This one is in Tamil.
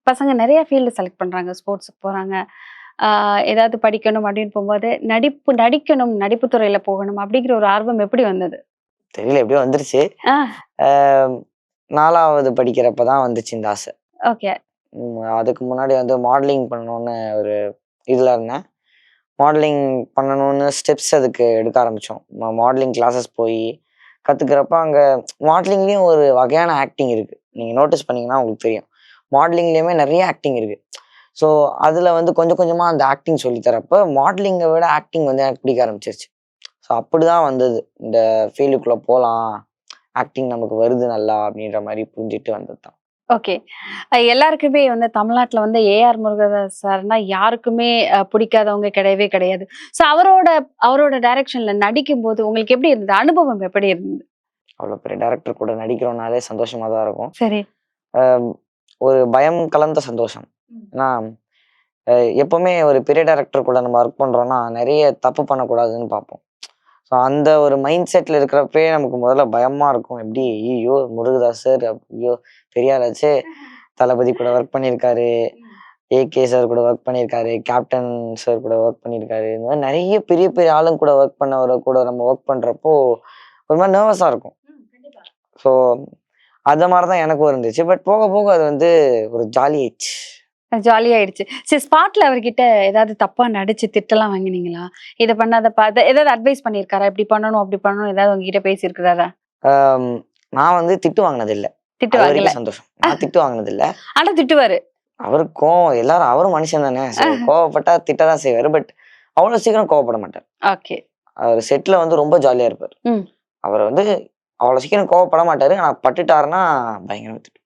பசங்க நெறைய ஃபீல்டு செலக்ட் பண்றாங்க. ஸ்போர்ட்ஸ்‌க்கு போறாங்க. ஏதாவது படிக்கணும் அப்படின்னு போம்போது, நடிக்கணும், நடிப்பு துறையில போகணும் அப்படிங்கிற ஒரு ஆர்வம் எப்படி வந்தது? தெரியல எப்படியோ வந்துருச்சு. ஆ, ஆ 4வது படிக்கிறப்ப தான் வந்துச்சு இந்த ஆசை. ஓகே. அதுக்கு முன்னாடி வந்து மாடலிங் பண்ணணும்னு ஒரு இதுல இருந்தேன். மாடலிங் பண்ணணும்னு ஸ்டெப்ஸ் அதுக்கு எடுக்க ஆரம்பிச்சோம். மாடலிங் கிளாஸஸ் போயி கத்துக்கிறப்ப அங்க மாடலிங்லயும் ஒரு வகையான ஆக்டிங் இருக்கு. நீங்க நோட்டீஸ் பண்ணீங்கன்னா உங்களுக்கு தெரியும். மாடலிங்லயுமே நெறைய ஆக்டிங் இருக்கு. ஸோ அதுல வந்து கொஞ்சம் கொஞ்சமா அந்த ஆக்டிங் சொல்லி தரப்ப, மாடலிங்க விட ஆக்டிங் வந்து எனக்கு பிடிக்க ஆரம்பிச்சிருச்சு. ஸோ அப்படிதான் வந்தது. இந்த ஃபீல்டுக்குள்ள போலாம். ஆக்டிங் நமக்கு வருது நல்லா அப்படின்ற மாரி புரிஞ்சுட்டு வந்தது தான். ஓகே. எல்லாருக்குமே வந்து தமிழ்நாட்டுல வந்து ஏஆர் முருகதாஸ் சார்னா யாருக்குமே பிடிக்காதவங்க கிடையவே கிடையாது. ஸோ அவரோட டைரக்ஷன்ல நடிக்கும்போது உங்களுக்கு எப்படி இருந்தது? அனுபவம் எப்படி இருந்தது? அவ்வளோ பெரிய டைரக்டர் கூட நடிக்கிறோம்னாலே சந்தோஷமா தான் இருக்கும். சரி. அ ஒரு பயம் கலந்த சந்தோஷம். ஏன்னா, அ எப்பவுமே ஒரு பெரிய டைரக்டர் கூட நம்ம ஒர்க் பண்றோம்னா, நெறைய தப்பு பண்ணக்கூடாதுன்னு பார்ப்போம். ஸோ அந்த ஒரு மைண்ட் செட்ல இருக்கிறப்பயே நமக்கு முதல்ல பயமா இருக்கும். எப்படி ஐய்யயோ! முருகதாஸ் சார் ஐயோ! பெரிய ஆளாச்சே. தளபதி கூட ஒர்க் பண்ணியிருக்காரு. ஏகே சார் கூட ஒர்க் பண்ணியிருக்காரு. கேப்டன் சார் கூட ஒர்க் பண்ணியிருக்காரு. இந்த மாரி நெறைய பெரிய பெரிய ஆளுங்க கூட ஒர்க் பண்ணவர கூட நம்ம ஒர்க் பண்றப்போ, ஒரு மாரி நர்வஸா இருக்கும். ஸோ அந்த மாரி தான் எனக்கும் இருந்துச்சு. பட் போக போக அது வந்து ஒரு ஜாலி ஆயிடுச்சு. ஜாலியாயிடுச்சு. சரி, ஸ்பாட்ல அவர்கிட்ட ஏதாவது தப்பா நடிச்சு திட்டலாம் வாங்கினீங்களா? இத பண்ணாதப்பா, ஏதாவது அட்வைஸ் பண்ணியிருக்காரா? இப்படி பண்ணணும், அப்படி பண்ணணும் ஏதாவது உங்ககிட்ட பேசியிருக்கிறாரா? அம் நான் வந்து திட்டு வாங்குனதில்ல. திட்டு வாங்கல. அதுவரைக்கும் சந்தோஷம். நான் திட்டு வாங்குனதில்ல. ஆனா திட்டுவாரு. அவருக்கு கோவம் எல்லாரும் அவரும் மனுஷன் தானே. ஸோ கோவப்பட்டா திட்ட தான் செய்வாரு. பட் அவ்வளோ சீக்கிரம் கோவப்பட மாட்டார். ஓகே. அவரு செட்ல வந்து ரொம்ப ஜாலியா இருப்பாரு. ம். அவரு வந்து அவ்வளோ சீக்கிரம் கோவப்பட மாட்டாரு. ஆனா பட்டுட்டாருன்னா பயங்கரமா திட்டுவாரு.